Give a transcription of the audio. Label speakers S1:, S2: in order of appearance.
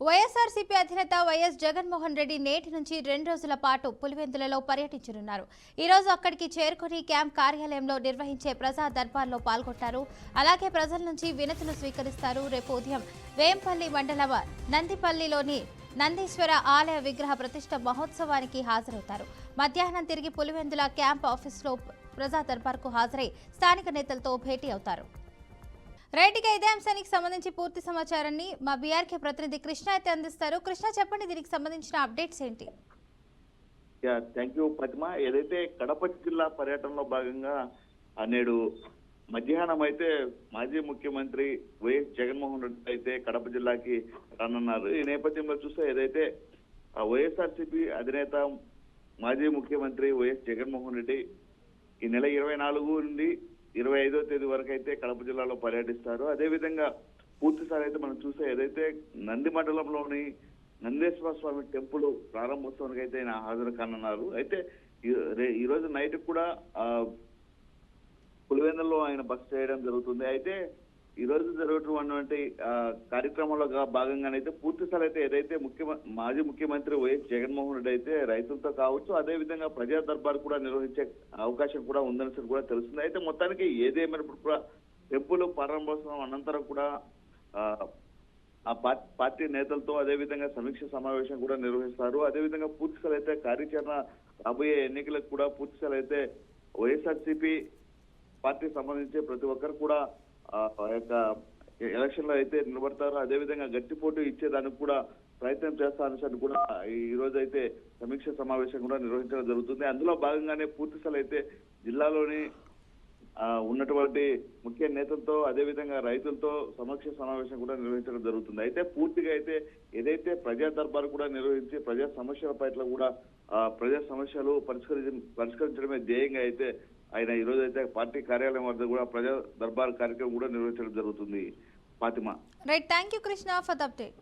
S1: వైఎస్ఆర్సీపీ అధినేత వైఎస్ జగన్మోహన్ రెడ్డి నేటి నుంచి 2 రోజుల పాటు పులివెందులలో పర్యటించనున్నారు. ఈ రోజు అక్కడికి చేరుకుని క్యాంప్ కార్యాలయంలో నిర్వహించే ప్రజా దర్బార్లో పాల్గొంటారు. అలాగే ప్రజల నుంచి వినతులు స్వీకరిస్తారు. రేపు ఉదయం వేంపల్లి మండలం నందిపల్లిలోని నందీశ్వర ఆలయ విగ్రహ ప్రతిష్ఠ మహోత్సవానికి హాజరవుతారు. మధ్యాహ్నం తిరిగి పులివెందుల క్యాంప్ ఆఫీసులో ప్రజా దర్బార్కు హాజరై స్థానిక నేతలతో భేటీ అవుతారు. రైట్గా ఇదే అంశానికి సంబంధించి పూర్తి సమాచారాన్ని మా బీఆర్కే ప్రతినిధి కృష్ణ అయితే అందిస్తారు. కృష్ణ, చెప్పండి, దీనికి సంబంధించిన అప్డేట్స్ ఏంటి?
S2: Thank you Padma. ఏదైతే కడప జిల్లా పర్యటనలో భాగంగా నేడు మధ్యాహ్నం అయితే మాజీ ముఖ్యమంత్రి వైఎస్ జగన్మోహన్ రెడ్డి అయితే కడప జిల్లాకి రానున్నారు. ఈ నేపథ్యంలో చూస్తే ఏదైతే వైఎస్ఆర్సీపీ అధినేత మాజీ ముఖ్యమంత్రి వైఎస్ జగన్మోహన్ రెడ్డి ఈ నెల 24 నుండి 25వ తేదీ వరకు అయితే కడప జిల్లాలో పర్యటిస్తారు. అదేవిధంగా పూర్తిసారి అయితే మనం చూస్తే ఏదైతే నంది మండలంలోని నందేశ్వర స్వామి టెంపుల్ ప్రారంభోత్సవానికి అయితే ఆయన హాజరు కానున్నారు. అయితే ఈ రోజు నైట్ కూడా పులివెందులలో ఆయన బస చేయడం జరుగుతుంది. అయితే ఈ రోజు జరుగుతున్నటువంటి కార్యక్రమంలో భాగంగానైతే పూర్తిసారి అయితే ఏదైతే మాజీ ముఖ్యమంత్రి వైఎస్ జగన్మోహన్ రెడ్డి అయితే రైతులతో కావచ్చు, అదే విధంగా ప్రజా దర్బార్ కూడా నిర్వహించే అవకాశం కూడా ఉందని కూడా తెలుస్తుంది. అయితే మొత్తానికి ఏదేమైనప్పుడు కూడా టెంపుల్ ప్రారంభోత్సవం అనంతరం కూడా ఆ పార్టీ నేతలతో అదేవిధంగా సమీక్ష సమావేశం కూడా నిర్వహిస్తారు. అదేవిధంగా పూర్తిసారి అయితే కార్యాచరణ రాబోయే ఎన్నికలకు కూడా పూర్తిసారి అయితే వైఎస్ఆర్సీపీ పార్టీకి సంబంధించి ప్రతి ఒక్కరు కూడా యొక్క ఎలక్షన్ లో అయితే నిలబడతారు. అదేవిధంగా గట్టి పోటీ ఇచ్చేదానికి కూడా ప్రయత్నం చేస్తారని కూడా ఈ రోజు అయితే సమీక్ష సమావేశం కూడా నిర్వహించడం జరుగుతుంది. అందులో భాగంగానే పూర్తిసారి అయితే జిల్లాలోని ఉన్నటువంటి ముఖ్య నేతలతో అదేవిధంగా రైతులతో సమీక్ష సమావేశం కూడా నిర్వహించడం జరుగుతుంది. అయితే పూర్తిగా అయితే ఏదైతే ప్రజా దర్బార్ కూడా నిర్వహించి ప్రజా సమస్యల పట్ల కూడా ప్రజా సమస్యలు పరిష్కరించడమే ధ్యేయంగా అయితే ఆయన ఈ రోజు అయితే పార్టీ కార్యాలయం వద్ద కూడా ప్రజా దర్బార్ కార్యక్రమం కూడా నిర్వహించడం జరుగుతుంది. Fatima.
S1: Right, thank you Krishna for the update.